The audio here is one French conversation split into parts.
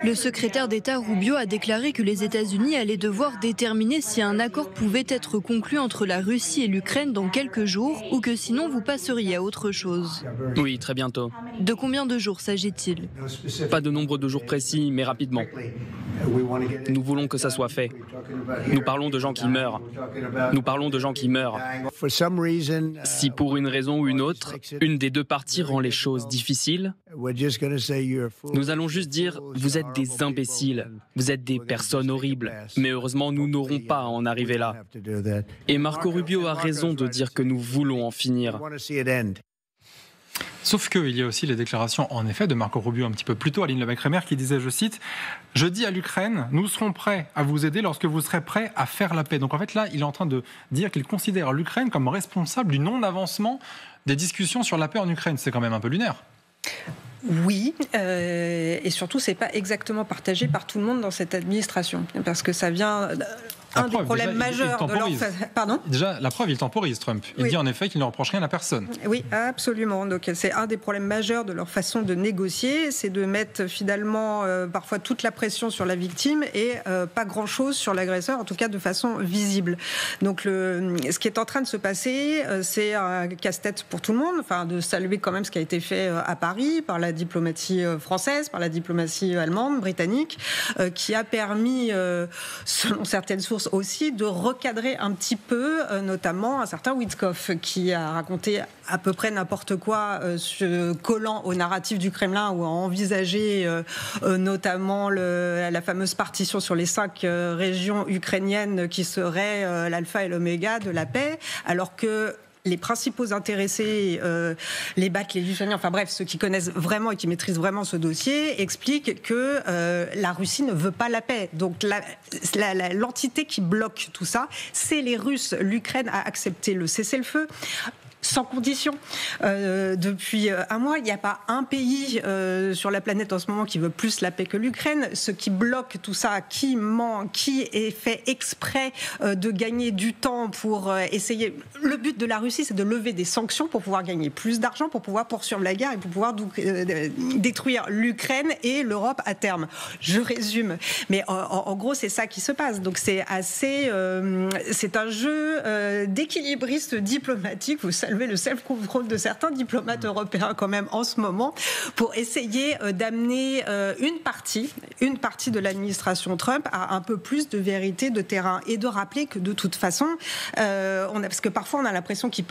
Le secrétaire d'État Rubio a déclaré que les États-Unis allaient devoir déterminer si un accord pouvait être conclu entre la Russie et l'Ukraine dans quelques jours ou que sinon vous passeriez à autre chose. Oui, très bientôt. De combien de jours s'agit-il ? Pas de nombre de jours précis, mais rapidement. Nous voulons que ça soit fait. Nous parlons de gens qui meurent. Nous parlons de gens qui meurent. Si pour une raison ou une autre, une des deux parties rend les choses difficiles, nous allons juste dire « vous êtes des imbéciles, vous êtes des personnes horribles ». Mais heureusement, nous n'aurons pas à en arriver là. Et Marco Rubio a raison de dire que nous voulons en finir. Sauf qu'il y a aussi les déclarations, en effet, de Marco Rubio un petit peu plus tôt, Aline Lebecq-Reimer, qui disait, je cite, « Je dis à l'Ukraine, nous serons prêts à vous aider lorsque vous serez prêts à faire la paix. » Donc en fait, là, il est en train de dire qu'il considère l'Ukraine comme responsable du non-avancement des discussions sur la paix en Ukraine. C'est quand même un peu lunaire. Oui, et surtout, c'est pas exactement partagé par tout le monde dans cette administration, parce que ça vient... Un des problèmes majeurs de leur... Pardon ? Déjà, la preuve, il temporise, Trump. Il dit en effet qu'il ne reproche rien à personne. Oui, absolument. Donc c'est un des problèmes majeurs de leur façon de négocier, c'est de mettre finalement parfois toute la pression sur la victime et pas grand-chose sur l'agresseur, en tout cas de façon visible. Donc ce qui est en train de se passer, c'est un casse-tête pour tout le monde, enfin de saluer quand même ce qui a été fait à Paris par la diplomatie française, par la diplomatie allemande, britannique, qui a permis, selon certaines sources aussi, de recadrer un petit peu, notamment un certain Witkoff, qui a raconté à peu près n'importe quoi, collant au narratif du Kremlin ou a envisagé notamment la fameuse partition sur les 5 régions ukrainiennes qui seraient l'alpha et l'oméga de la paix, alors que les principaux intéressés, les Baltes, les Lituaniens, enfin bref, ceux qui connaissent vraiment et qui maîtrisent vraiment ce dossier, expliquent que la Russie ne veut pas la paix. Donc l'entité qui bloque tout ça, c'est les Russes. L'Ukraine a accepté le cessez-le-feu sans condition. Depuis un mois, il n'y a pas un pays sur la planète en ce moment qui veut plus la paix que l'Ukraine. Ce qui bloque tout ça, qui ment, qui est fait exprès de gagner du temps pour essayer... Le but de la Russie, c'est de lever des sanctions pour pouvoir gagner plus d'argent, pour pouvoir poursuivre la guerre et pour pouvoir détruire l'Ukraine et l'Europe à terme. Je résume. Mais en gros, c'est ça qui se passe. Donc c'est assez... c'est un jeu d'équilibriste diplomatique. Vous savez, le self-control de certains diplomates européens quand même en ce moment pour essayer d'amener une partie de l'administration Trump à un peu plus de vérité de terrain et de rappeler que de toute façon, parce que parfois on a l'impression qu'il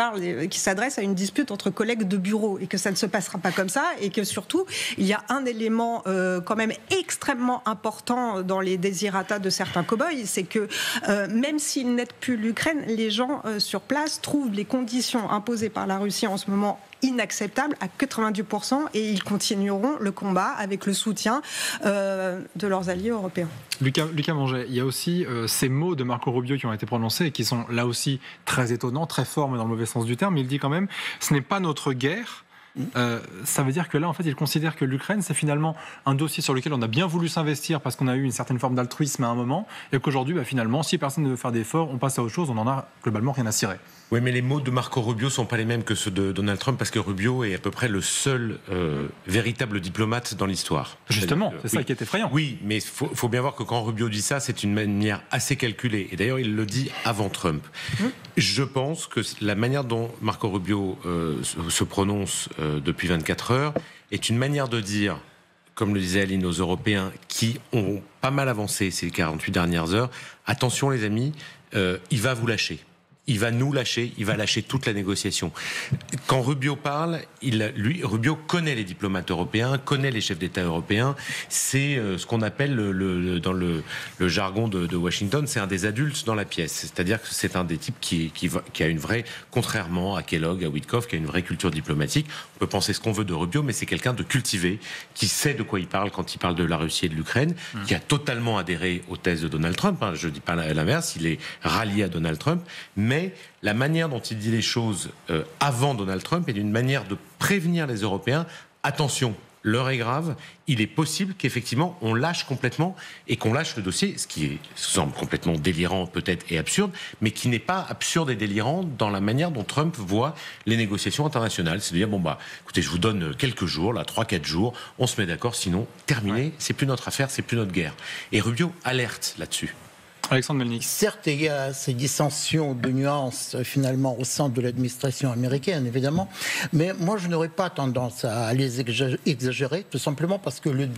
s'adresse à une dispute entre collègues de bureau et que ça ne se passera pas comme ça et que surtout il y a un élément quand même extrêmement important dans les désirata de certains cow-boys, c'est que même s'ils n'aident plus l'Ukraine, les gens sur place trouvent les conditions imposées par la Russie en ce moment inacceptables à 90% et ils continueront le combat avec le soutien de leurs alliés européens. Lucas Monget, il y a aussi ces mots de Marco Rubio qui ont été prononcés et qui sont là aussi très étonnants, très forts mais dans le mauvais sens du terme. Il dit quand même « ce n'est pas notre guerre ». Ça veut dire que là, en fait, il considère que l'Ukraine, c'est finalement un dossier sur lequel on a bien voulu s'investir parce qu'on a eu une certaine forme d'altruisme à un moment, et qu'aujourd'hui, finalement, si personne ne veut faire d'efforts, on passe à autre chose, on n'en a globalement rien à cirer. Oui, mais les mots de Marco Rubio sont pas les mêmes que ceux de Donald Trump, parce que Rubio est à peu près le seul véritable diplomate dans l'histoire. Justement, c'est ça qui est effrayant. Oui, mais faut bien voir que quand Rubio dit ça, c'est une manière assez calculée. Et d'ailleurs, il le dit avant Trump. Je pense que la manière dont Marco Rubio se prononce depuis 24 heures est une manière de dire, comme le disait Aline, aux Européens qui ont pas mal avancé ces 48 dernières heures, attention les amis, il va vous lâcher. Il va nous lâcher, il va lâcher toute la négociation. Quand Rubio parle, Rubio connaît les diplomates européens, connaît les chefs d'État européens. C'est ce qu'on appelle dans le jargon de Washington, c'est un des adultes dans la pièce. C'est-à-dire que c'est un des types qui a une vraie, contrairement à Kellogg, à Witkoff, qui a une vraie culture diplomatique. On peut penser ce qu'on veut de Rubio, mais c'est quelqu'un de cultivé, qui sait de quoi il parle quand il parle de la Russie et de l'Ukraine, qui a totalement adhéré aux thèses de Donald Trump. Je ne dis pas l'inverse, il est rallié à Donald Trump, mais la manière dont il dit les choses avant Donald Trump est d'une manière de prévenir les Européens. Attention, l'heure est grave, il est possible qu'effectivement on lâche complètement et qu'on lâche le dossier, ce qui semble complètement délirant peut-être et absurde, mais qui n'est pas absurde et délirant dans la manière dont Trump voit les négociations internationales. C'est de dire, écoutez, je vous donne quelques jours, 3-4 jours, on se met d'accord, sinon, terminé, c'est plus notre affaire, c'est plus notre guerre. Et Rubio alerte là-dessus. Alexandre Melnyk. Certes, il y a ces dissensions de nuances finalement au sein de l'administration américaine, évidemment, mais moi je n'aurais pas tendance à les exagérer, tout simplement parce que le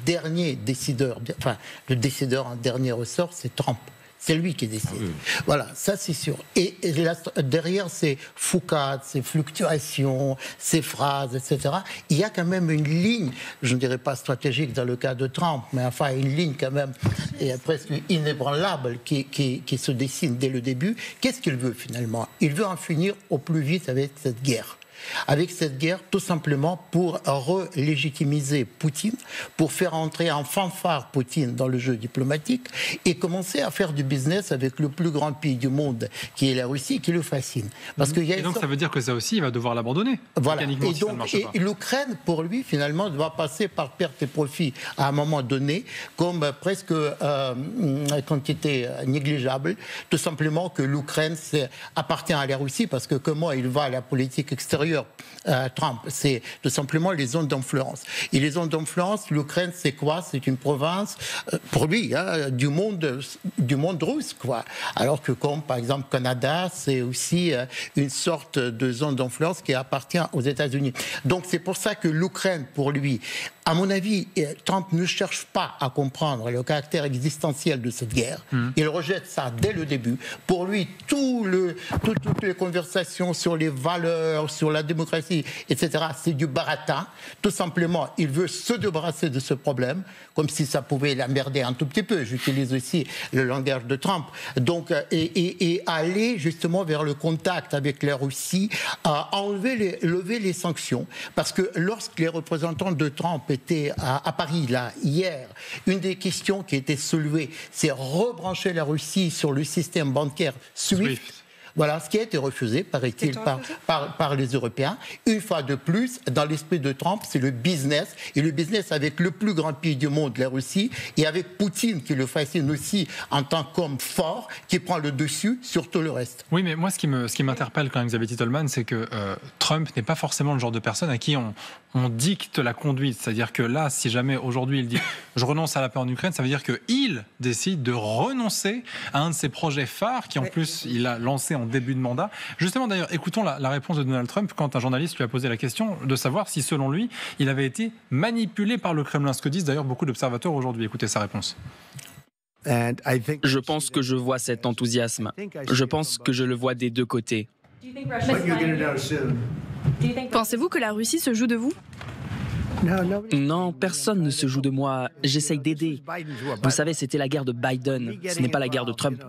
décideur en dernier ressort, c'est Trump. C'est lui qui décide. Oui. Voilà, ça c'est sûr. Et là, derrière ces foucades, ces fluctuations, ces phrases, etc., il y a quand même une ligne, je ne dirais pas stratégique dans le cas de Trump, mais enfin une ligne quand même presque inébranlable qui se dessine dès le début. Qu'est-ce qu'il veut finalement ? Il veut en finir au plus vite avec cette guerre. Avec cette guerre, tout simplement pour relégitimiser Poutine, pour faire entrer en fanfare Poutine dans le jeu diplomatique et commencer à faire du business avec le plus grand pays du monde, qui est la Russie, qui le fascine. Parce que et donc ça veut dire que ça aussi, il va devoir l'abandonner. Voilà. Et l'Ukraine, pour lui, finalement, doit passer par perte et profit à un moment donné, comme presque quantité négligeable, tout simplement que l'Ukraine appartient à la Russie, parce que comment il va à la politique extérieure Trump, c'est tout simplement les zones d'influence. Et les zones d'influence, l'Ukraine, c'est quoi ? C'est une province, pour lui, du monde russe, quoi. Alors que comme, par exemple, Canada, c'est aussi une sorte de zone d'influence qui appartient aux États-Unis. Donc c'est pour ça que l'Ukraine, pour lui, à mon avis, Trump ne cherche pas à comprendre le caractère existentiel de cette guerre. Il rejette ça dès le début. Pour lui, toutes les conversations sur les valeurs, sur la démocratie, etc., c'est du baratin. Tout simplement, il veut se débarrasser de ce problème, comme si ça pouvait l'emmerder un tout petit peu. J'utilise aussi le langage de Trump. Donc, et aller justement vers le contact avec la Russie, lever les sanctions. Parce que lorsque les représentants de Trump étaient à Paris, là, hier, une des questions qui a été soulevée, c'est rebrancher la Russie sur le système bancaire SWIFT. Voilà, ce qui a été refusé, paraît-il, par les Européens. Une fois de plus, dans l'esprit de Trump, c'est le business. Et le business avec le plus grand pays du monde, la Russie, et avec Poutine, qui le fascine aussi en tant qu'homme fort, qui prend le dessus sur tout le reste. Oui, mais moi, ce qui m'interpelle quand même, Xavier Titelman, c'est que Trump n'est pas forcément le genre de personne à qui on dicte la conduite. C'est-à-dire que là, si jamais aujourd'hui il dit « je renonce à la paix en Ukraine », ça veut dire qu'il décide de renoncer à un de ses projets phares, qui en plus, il a lancé en début de mandat. Justement, d'ailleurs, écoutons la réponse de Donald Trump quand un journaliste lui a posé la question de savoir si, selon lui, il avait été manipulé par le Kremlin, ce que disent d'ailleurs beaucoup d'observateurs aujourd'hui. Écoutez sa réponse. Je pense que je vois cet enthousiasme. Je pense que je le vois des deux côtés. Pensez-vous que la Russie se joue de vous ? Non, personne ne se joue de moi. J'essaye d'aider. Vous savez, c'était la guerre de Biden. Ce n'est pas la guerre de Trump.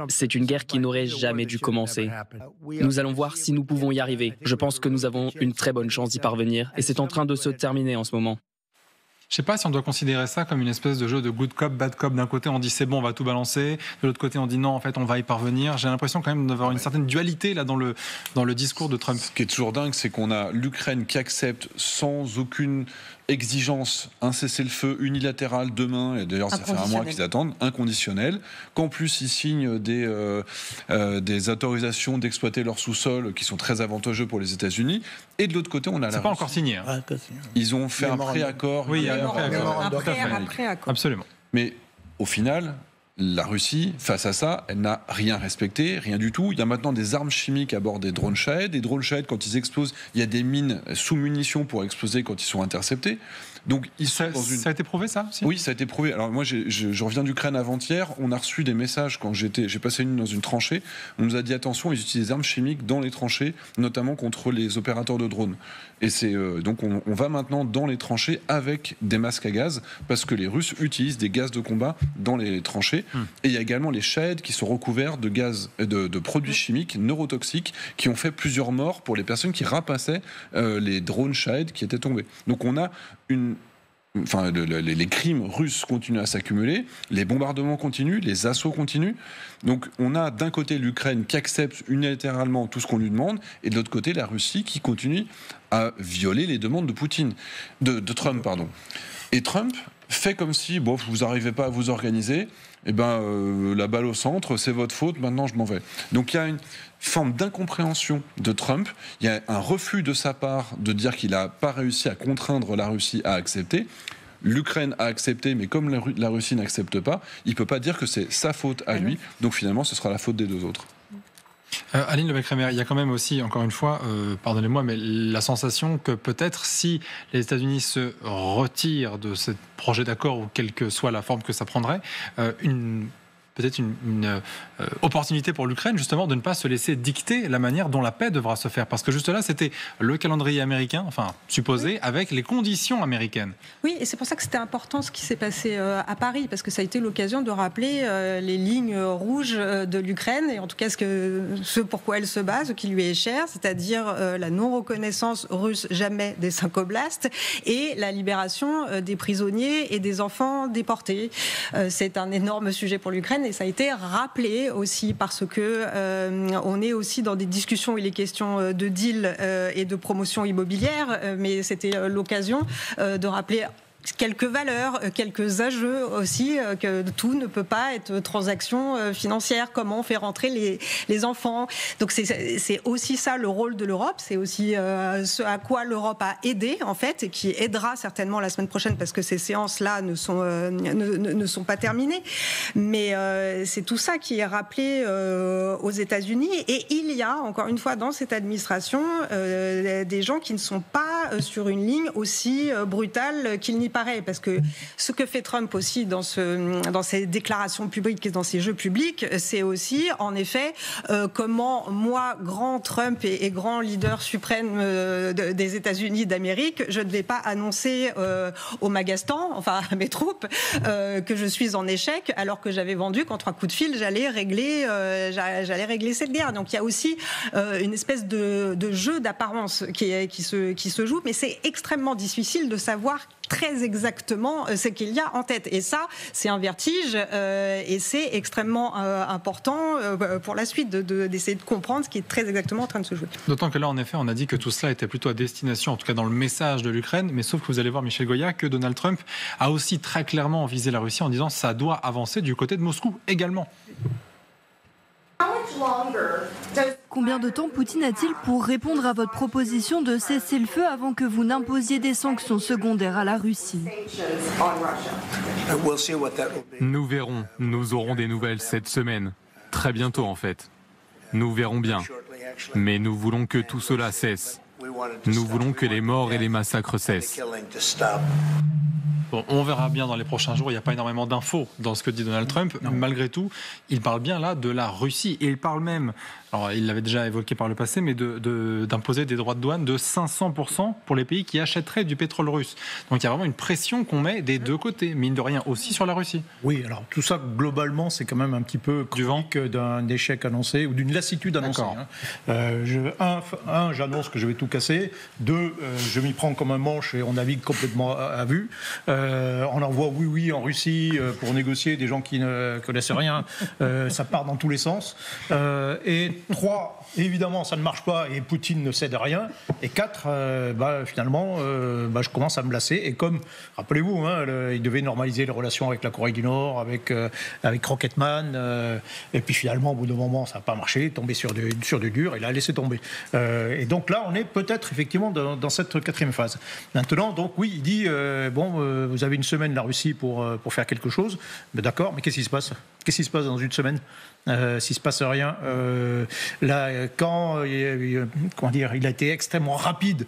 C'est une guerre qui n'aurait jamais dû commencer. Nous allons voir si nous pouvons y arriver. Je pense que nous avons une très bonne chance d'y parvenir. Et c'est en train de se terminer en ce moment. Je ne sais pas si on doit considérer ça comme une espèce de jeu de good cop, bad cop. D'un côté, on dit c'est bon, on va tout balancer. De l'autre côté, on dit non, en fait, on va y parvenir. J'ai l'impression quand même d'avoir une certaine dualité là dans le discours de Trump. Ce qui est toujours dingue, c'est qu'on a l'Ukraine qui accepte sans aucune exigence un cessez-le-feu unilatéral demain, et d'ailleurs ça fait un mois qu'ils attendent, inconditionnel, qu'en plus ils signent des autorisations d'exploiter leur sous-sol qui sont très avantageux pour les États-Unis, et de l'autre côté on a c'est pas encore signé. Hein. Ils ont fait un préaccord. Oui, il y a un préaccord. Absolument. Mais au final, la Russie, face à ça, elle n'a rien respecté, rien du tout. Il y a maintenant des armes chimiques à bord des drones Shahed. Des drones Shahed, quand ils explosent, il y a des mines sous munitions pour exploser quand ils sont interceptés. Donc, ça a été prouvé, ça aussi ? Oui, ça a été prouvé. Alors moi, je reviens d'Ukraine avant-hier. On a reçu des messages quand j'ai passé une nuit dans une tranchée. On nous a dit attention, ils utilisent des armes chimiques dans les tranchées, notamment contre les opérateurs de drones. Et c'est donc on va maintenant dans les tranchées avec des masques à gaz parce que les Russes utilisent des gaz de combat dans les tranchées. Et il y a également les Shahed qui sont recouverts de gaz, de produits chimiques neurotoxiques qui ont fait plusieurs morts pour les personnes qui rapassaient les drones Shahed qui étaient tombés. Donc on a Enfin, les crimes russes continuent à s'accumuler, les bombardements continuent, les assauts continuent. Donc on a d'un côté l'Ukraine qui accepte unilatéralement tout ce qu'on lui demande, et de l'autre côté la Russie qui continue à violer les demandes de Poutine, de Trump, pardon. Et Trump fait comme si, bon, vous n'arrivez pas à vous organiser, eh ben, la balle au centre, c'est votre faute, maintenant je m'en vais. Donc il y a une forme d'incompréhension de Trump, il y a un refus de sa part de dire qu'il n'a pas réussi à contraindre la Russie à accepter. L'Ukraine a accepté, mais comme la Russie n'accepte pas, il ne peut pas dire que c'est sa faute à lui, donc finalement ce sera la faute des deux autres. Aline Lebecq-Reimer, il y a quand même aussi, encore une fois, pardonnez-moi, mais la sensation que peut-être si les États-Unis se retirent de ce projet d'accord, ou quelle que soit la forme que ça prendrait, peut-être une opportunité pour l'Ukraine, justement, de ne pas se laisser dicter la manière dont la paix devra se faire. Parce que juste là, c'était le calendrier américain, enfin, supposé, avec les conditions américaines. Oui, et c'est pour ça que c'était important ce qui s'est passé à Paris, parce que ça a été l'occasion de rappeler les lignes rouges de l'Ukraine, et en tout cas ce pourquoi elle se bat, ce qui lui est cher, c'est-à-dire la non-reconnaissance russe jamais des 5 oblasts, et la libération des prisonniers et des enfants déportés. C'est un énorme sujet pour l'Ukraine, et ça a été rappelé aussi parce que on est aussi dans des discussions où il est question de deal et de promotion immobilière, mais c'était l'occasion de rappeler quelques valeurs, quelques enjeux aussi, que tout ne peut pas être transaction financière, comment on fait rentrer les enfants. Donc c'est aussi ça le rôle de l'Europe, c'est aussi ce à quoi l'Europe a aidé en fait, et qui aidera certainement la semaine prochaine parce que ces séances-là ne sont pas terminées. Mais c'est tout ça qui est rappelé aux États-Unis, et il y a encore une fois dans cette administration des gens qui ne sont pas sur une ligne aussi brutale qu'il n'y paraît, parce que ce que fait Trump aussi dans ses déclarations publiques et dans ses jeux publics, c'est aussi en effet comment moi, grand Trump et grand leader suprême des États-Unis d'Amérique, je ne vais pas annoncer au Magastan, enfin à mes troupes, que je suis en échec, alors que j'avais vendu qu'en 3 coups de fil j'allais régler cette guerre. Donc il y a aussi une espèce de jeu d'apparence qui se joue, mais c'est extrêmement difficile de savoir très exactement ce qu'il y a en tête. Et ça, c'est un vertige et c'est extrêmement important pour la suite d'essayer de comprendre ce qui est très exactement en train de se jouer. D'autant que là, en effet, on a dit que tout cela était plutôt à destination, en tout cas dans le message de l'Ukraine, mais sauf que vous allez voir, Michel Goya, que Donald Trump a aussi très clairement visé la Russie en disant que ça doit avancer du côté de Moscou également. Combien de temps Poutine a-t-il pour répondre à votre proposition de cesser le feu avant que vous n'imposiez des sanctions secondaires à la Russie? Nous verrons. Nous aurons des nouvelles cette semaine. Très bientôt en fait. Nous verrons bien. Mais nous voulons que tout cela cesse. Nous voulons que les morts et les massacres cessent. Bon, on verra bien dans les prochains jours, il n'y a pas énormément d'infos dans ce que dit Donald Trump. Non. Malgré tout, il parle bien là de la Russie. Et il parle même, alors il l'avait déjà évoqué par le passé, mais d'imposer des droits de douane de 500% pour les pays qui achèteraient du pétrole russe. Donc il y a vraiment une pression qu'on met des deux côtés, mine de rien, aussi sur la Russie. Oui, alors tout ça, globalement, c'est quand même un petit peu chronique d'un échec annoncé ou d'une lassitude annoncée. J'annonce que je vais tout casser. 2, je m'y prends comme un manche et on navigue complètement à vue. On envoie oui en Russie pour négocier des gens qui ne connaissent rien. Ça part dans tous les sens. Et 3, évidemment, ça ne marche pas et Poutine ne cède à rien. Et 4, finalement, je commence à me lasser. Et comme, rappelez-vous, il devait normaliser les relations avec la Corée du Nord, avec Rocketman. Et puis finalement, au bout d'un moment, ça n'a pas marché. Tombé sur du dur, il a laissé tomber. Et donc là, on est peut-être effectivement dans cette 4e phase. Maintenant, donc oui, il dit vous avez une semaine, la Russie, pour faire quelque chose. Mais d'accord, mais qu'est-ce qui se passe ? Qu'est-ce qui se passe dans une semaine ? S'il ne se passe rien. Là, quand il a été extrêmement rapide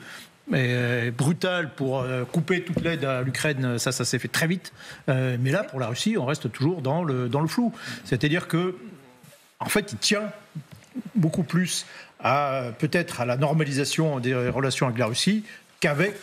et brutal pour couper toute l'aide à l'Ukraine, ça s'est fait très vite. Mais là, pour la Russie, on reste toujours dans le flou. C'est-à-dire que, en fait, il tient beaucoup plus peut-être à la normalisation des relations avec la Russie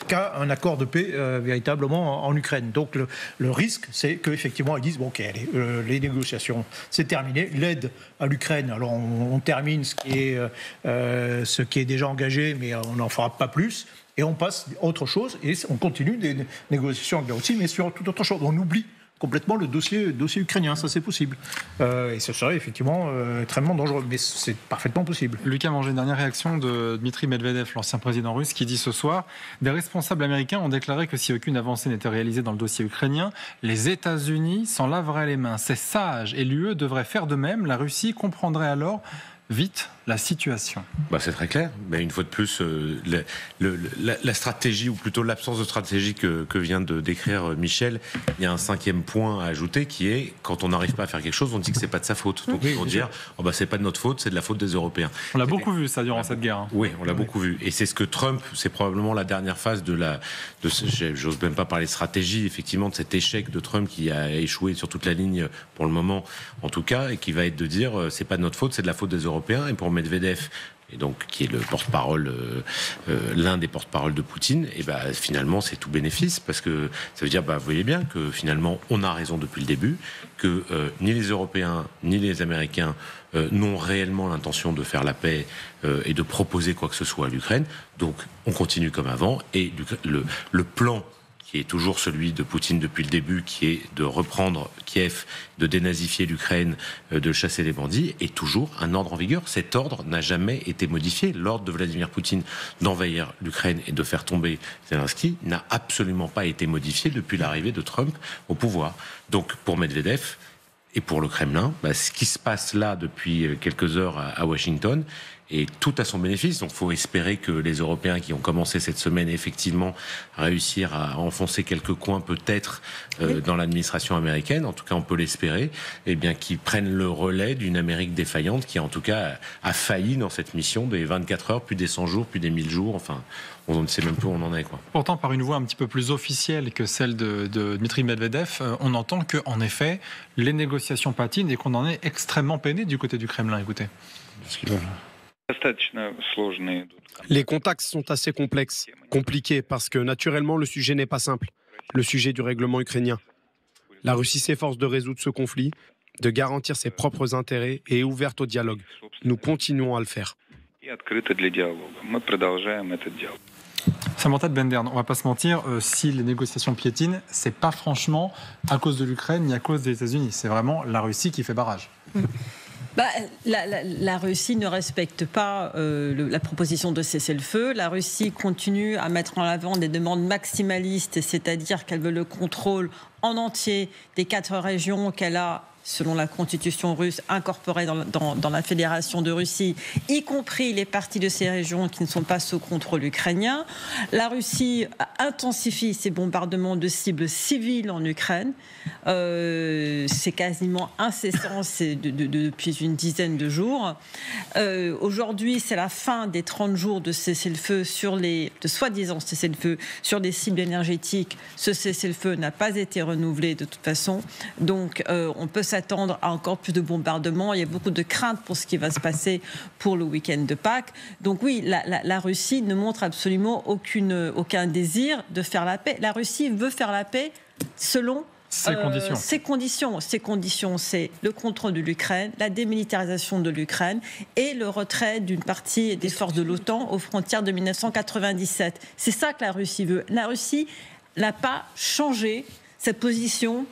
qu'à un accord de paix véritablement en Ukraine. Donc le risque, c'est qu'effectivement ils disent bon, ok, allez, les négociations, c'est terminé. L'aide à l'Ukraine, alors on termine ce qui est déjà engagé, mais on n'en fera pas plus. et on passe à autre chose, et on continue des négociations avec la Russie, mais sur toute autre chose. On oublie complètement le dossier ukrainien, ça c'est possible. Et ce serait effectivement extrêmement dangereux, mais c'est parfaitement possible. Lucas Manger, dernière réaction de Dmitry Medvedev, l'ancien président russe, qui dit ce soir « Des responsables américains ont déclaré que si aucune avancée n'était réalisée dans le dossier ukrainien, les États-Unis s'en laveraient les mains. C'est sage et l'UE devrait faire de même. La Russie comprendrait alors vite la situation. » C'est très clair. Mais une fois de plus, la stratégie, ou plutôt l'absence de stratégie que vient de décrire Michel, il y a un 5e point à ajouter qui est, quand on n'arrive pas à faire quelque chose, on dit que c'est pas de sa faute. Donc il faut dire, c'est pas de notre faute, c'est de la faute des Européens. On l'a beaucoup vu ça durant cette guerre. Oui, on l'a beaucoup vu. Et c'est ce que Trump, c'est probablement la dernière phase j'ose même pas parler de stratégie, effectivement, de cet échec de Trump qui a échoué sur toute la ligne pour le moment, en tout cas, et qui va être de dire, c'est pas de notre faute, c'est de la faute des Européens. Et pour Medvedev, et donc qui est le porte-parole, l'un des porte-parole de Poutine, et finalement c'est tout bénéfice, parce que ça veut dire, vous voyez bien que finalement on a raison depuis le début, que ni les Européens ni les Américains n'ont réellement l'intention de faire la paix et de proposer quoi que ce soit à l'Ukraine. Donc on continue comme avant, et le plan qui est toujours celui de Poutine depuis le début, qui est de reprendre Kiev, de dénazifier l'Ukraine, de chasser les bandits, est toujours un ordre en vigueur. Cet ordre n'a jamais été modifié. L'ordre de Vladimir Poutine d'envahir l'Ukraine et de faire tomber Zelensky n'a absolument pas été modifié depuis l'arrivée de Trump au pouvoir. Donc pour Medvedev et pour le Kremlin, ce qui se passe là depuis quelques heures à Washington est tout à son bénéfice. Donc il faut espérer que les Européens qui ont commencé cette semaine effectivement réussir à enfoncer quelques coins peut-être dans l'administration américaine, en tout cas on peut l'espérer, et bien qu'ils prennent le relais d'une Amérique défaillante qui en tout cas a failli dans cette mission des 24 heures, puis des 100 jours, puis des 1000 jours, enfin on ne sait même plus où on en est, quoi. Pourtant, par une voix un petit peu plus officielle que celle de Dmitry Medvedev, on entend qu'en effet les négociations patinent et qu'on en est extrêmement peiné du côté du Kremlin. Écoutez. Les contacts sont assez compliqués parce que naturellement le sujet n'est pas simple, le sujet du règlement ukrainien. La Russie s'efforce de résoudre ce conflit, de garantir ses propres intérêts et est ouverte au dialogue. Nous continuons à le faire. Samantha de Bendern, on ne va pas se mentir, si les négociations piétinent, c'est pas franchement à cause de l'Ukraine ni à cause des États-Unis, c'est vraiment la Russie qui fait barrage. La Russie ne respecte pas la proposition de cessez-le-feu. La Russie continue à mettre en avant des demandes maximalistes, c'est-à-dire qu'elle veut le contrôle en entier des 4 régions qu'elle a, selon la constitution russe, incorporée dans la Fédération de Russie, y compris les parties de ces régions qui ne sont pas sous contrôle ukrainien. La Russie intensifie ses bombardements de cibles civiles en Ukraine. C'est quasiment incessant depuis une dizaine de jours. Aujourd'hui, c'est la fin des 30 jours de cessez-le-feu de soi-disant cessez-le-feu sur des cibles énergétiques. Ce cessez-le-feu n'a pas été renouvelé de toute façon. Donc, on peut s'attendre à encore plus de bombardements. Il y a beaucoup de craintes pour ce qui va se passer pour le week-end de Pâques. Donc oui, la Russie ne montre absolument aucun désir de faire la paix. La Russie veut faire la paix selon ses conditions. Ces conditions, c'est le contrôle de l'Ukraine, la démilitarisation de l'Ukraine et le retrait d'une partie des forces de l'OTAN aux frontières de 1997. C'est ça que la Russie veut. La Russie n'a pas changé cette position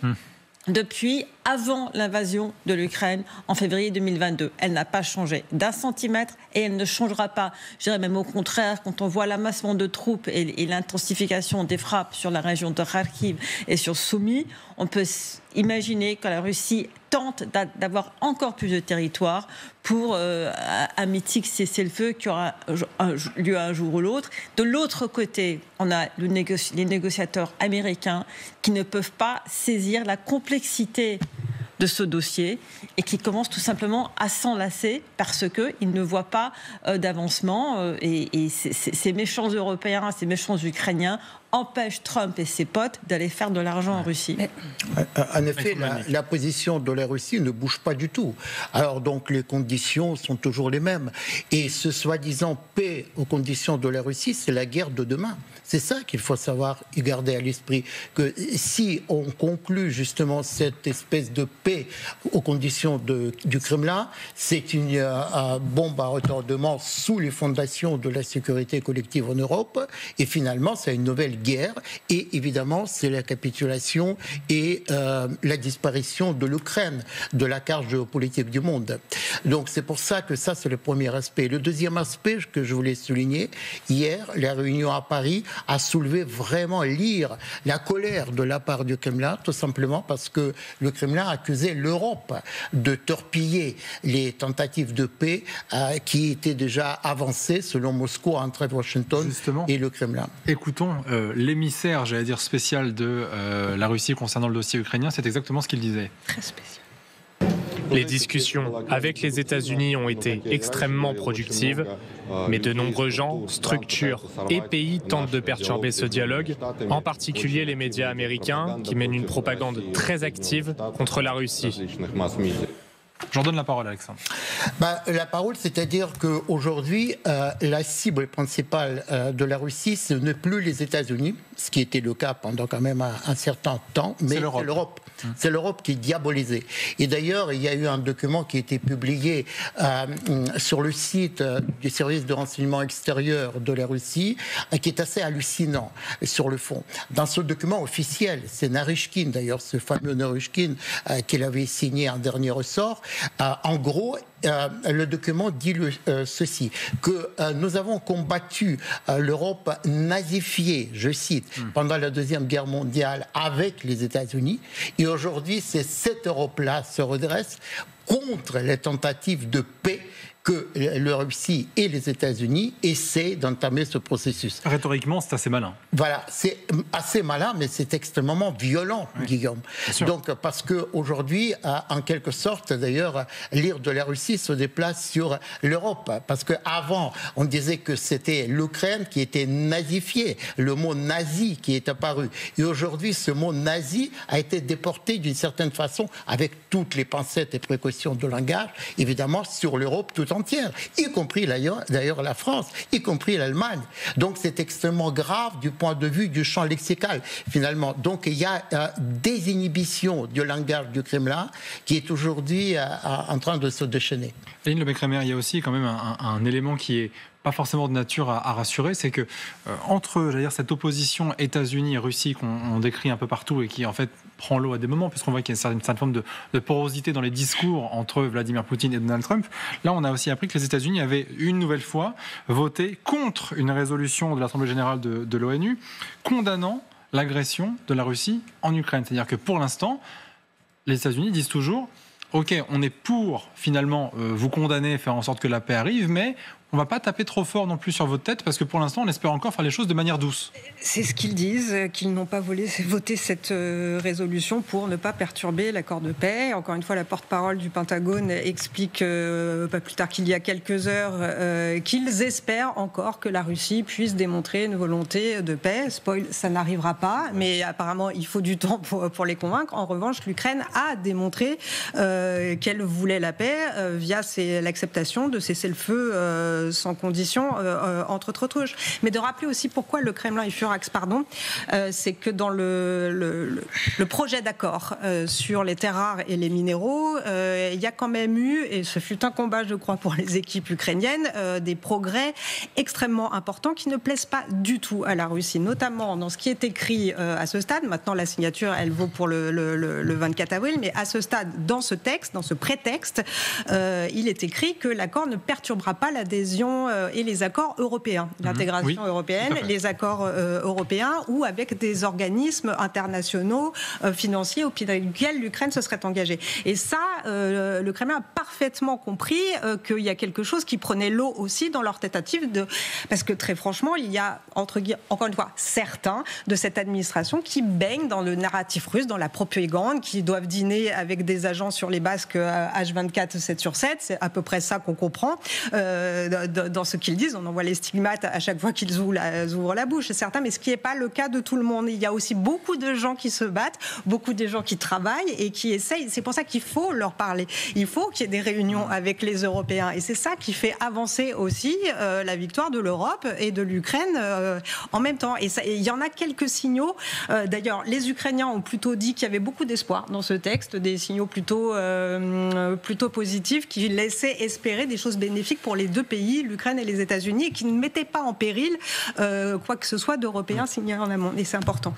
depuis avant l'invasion de l'Ukraine en février 2022. Elle n'a pas changé d'un centimètre et elle ne changera pas. Je dirais même au contraire, quand on voit l'amassement de troupes et l'intensification des frappes sur la région de Kharkiv et sur Soumy, on peut imaginer que la Russie tente d'avoir encore plus de territoire pour un mythique cessez-le-feu qui aura lieu un jour ou l'autre. De l'autre côté, on a les négociateurs américains qui ne peuvent pas saisir la complexité de ce dossier et qui commencent tout simplement à s'enlacer parce qu'ils ne voient pas d'avancement et ces méchants Européens, ces méchants Ukrainiens empêche Trump et ses potes d'aller faire de l'argent en Russie. En effet, la position de la Russie ne bouge pas du tout. Alors donc les conditions sont toujours les mêmes. Et ce soi-disant paix aux conditions de la Russie, c'est la guerre de demain. C'est ça qu'il faut savoir et garder à l'esprit. Que si on conclut justement cette espèce de paix aux conditions du Kremlin, c'est une bombe à retardement sous les fondations de la sécurité collective en Europe. Et finalement, c'est une nouvelle guerre. Et évidemment, c'est la capitulation et la disparition de l'Ukraine de la carte géopolitique du monde. Donc c'est pour ça que ça, c'est le premier aspect. Le deuxième aspect que je voulais souligner, hier, la réunion à Paris a soulevé vraiment la colère de la part du Kremlin, tout simplement parce que le Kremlin a accusé l'Europe de torpiller les tentatives de paix qui étaient déjà avancées, selon Moscou, entre Washington et le Kremlin. Écoutons l'émissaire, j'allais dire spécial de la Russie concernant le dossier ukrainien, c'est exactement ce qu'il disait. Très spécial. Les discussions avec les États-Unis ont été extrêmement productives, mais de nombreux gens, structures et pays tentent de perturber ce dialogue, en particulier les médias américains qui mènent une propagande très active contre la Russie. J'en donne la parole, Alexandre. La parole, c'est-à-dire qu'aujourd'hui, la cible principale de la Russie, ce n'est plus les États-Unis, ce qui était le cas pendant quand même un certain temps, mais c'est l'Europe. C'est l'Europe qui est diabolisée. Et d'ailleurs, il y a eu un document qui a été publié sur le site du service de renseignement extérieur de la Russie, qui est assez hallucinant sur le fond. Dans ce document officiel, c'est Naryshkin, d'ailleurs, ce fameux Naryshkin qu'il avait signé en dernier ressort. En gros, le document dit ceci, que nous avons combattu l'Europe nazifiée, je cite, pendant la Deuxième Guerre mondiale avec les États-Unis, et aujourd'hui, c'est cette Europe-là se redresse contre les tentatives de paix que la Russie et les États-Unis essaient d'entamer ce processus. Rhétoriquement, c'est assez malin. Voilà, c'est assez malin, mais c'est extrêmement violent, Guillaume. Donc, parce qu'aujourd'hui, en quelque sorte, d'ailleurs, l'ire de la Russie se déplace sur l'Europe. Parce qu'avant, on disait que c'était l'Ukraine qui était nazifiée, le mot nazi qui est apparu. Et aujourd'hui, ce mot nazi a été déporté d'une certaine façon, avec toutes les pincettes et précautions de langage, évidemment, sur l'Europe tout entière, y compris d'ailleurs la France, y compris l'Allemagne. Donc c'est extrêmement grave du point de vue du champ lexical, finalement. Donc il y a des inhibitions du langage du Kremlin qui est aujourd'hui en train de se déchaîner. Aline Lebecq-Reimer, il y a aussi quand même un élément qui est pas forcément de nature à rassurer, c'est que entre, j'allais dire, cette opposition États-Unis et Russie qu'on décrit un peu partout et qui en fait prend l'eau à des moments, puisqu'on voit qu'il y a une certaine forme de porosité dans les discours entre Vladimir Poutine et Donald Trump, là on a aussi appris que les États-Unis avaient une nouvelle fois voté contre une résolution de l'Assemblée générale de l'ONU condamnant l'agression de la Russie en Ukraine. C'est-à-dire que pour l'instant, les États-Unis disent toujours OK, on est pour finalement vous condamner, faire en sorte que la paix arrive, mais on ne va pas taper trop fort non plus sur votre tête, parce que pour l'instant, on espère encore faire les choses de manière douce. C'est ce qu'ils disent, qu'ils n'ont pas voté cette résolution pour ne pas perturber l'accord de paix. Encore une fois, la porte-parole du Pentagone explique, pas plus tard qu'il y a quelques heures, qu'ils espèrent encore que la Russie puisse démontrer une volonté de paix. Spoil, ça n'arrivera pas, mais apparemment, il faut du temps pour les convaincre. En revanche, l'Ukraine a démontré qu'elle voulait la paix via l'acceptation de cesser le feu sans condition, entre autres choses. Mais de rappeler aussi pourquoi le Kremlin est furax, c'est que dans le projet d'accord sur les terres rares et les minéraux, il y a quand même eu, et ce fut un combat, je crois, pour les équipes ukrainiennes, des progrès extrêmement importants qui ne plaisent pas du tout à la Russie, notamment dans ce qui est écrit à ce stade. Maintenant, la signature, elle vaut pour le 24 avril, mais à ce stade, dans ce texte, dans ce prétexte, il est écrit que l'accord ne perturbera pas l'adhésion et les accords européens, l'intégration européenne, les accords européens ou avec des organismes internationaux financiers auxquels l'Ukraine se serait engagée. Et ça, le Kremlin a parfaitement compris qu'il y a quelque chose qui prenait l'eau aussi dans leur tentative parce que très franchement, il y a, encore une fois, certains de cette administration qui baignent dans le narratif russe, dans la propagande, qui doivent dîner avec des agents sur les Basques H24, 7/7, c'est à peu près ça qu'on comprend dans ce qu'ils disent. On en voit les stigmates à chaque fois qu'ils ouvrent la bouche, certains, mais ce qui n'est pas le cas de tout le monde. Il y a aussi beaucoup de gens qui se battent, beaucoup de gens qui travaillent et qui essayent. C'est pour ça qu'il faut leur parler. Il faut qu'il y ait des réunions avec les Européens. Et c'est ça qui fait avancer aussi la victoire de l'Europe et de l'Ukraine en même temps. Et il y en a quelques signaux. D'ailleurs, les Ukrainiens ont plutôt dit qu'il y avait beaucoup d'espoir dans ce texte, des signaux plutôt positifs qui laissaient espérer des choses bénéfiques pour les deux pays, l'Ukraine et les États-Unis, et qui ne mettaient pas en péril quoi que ce soit d'Européens signés en amont. Et c'est important.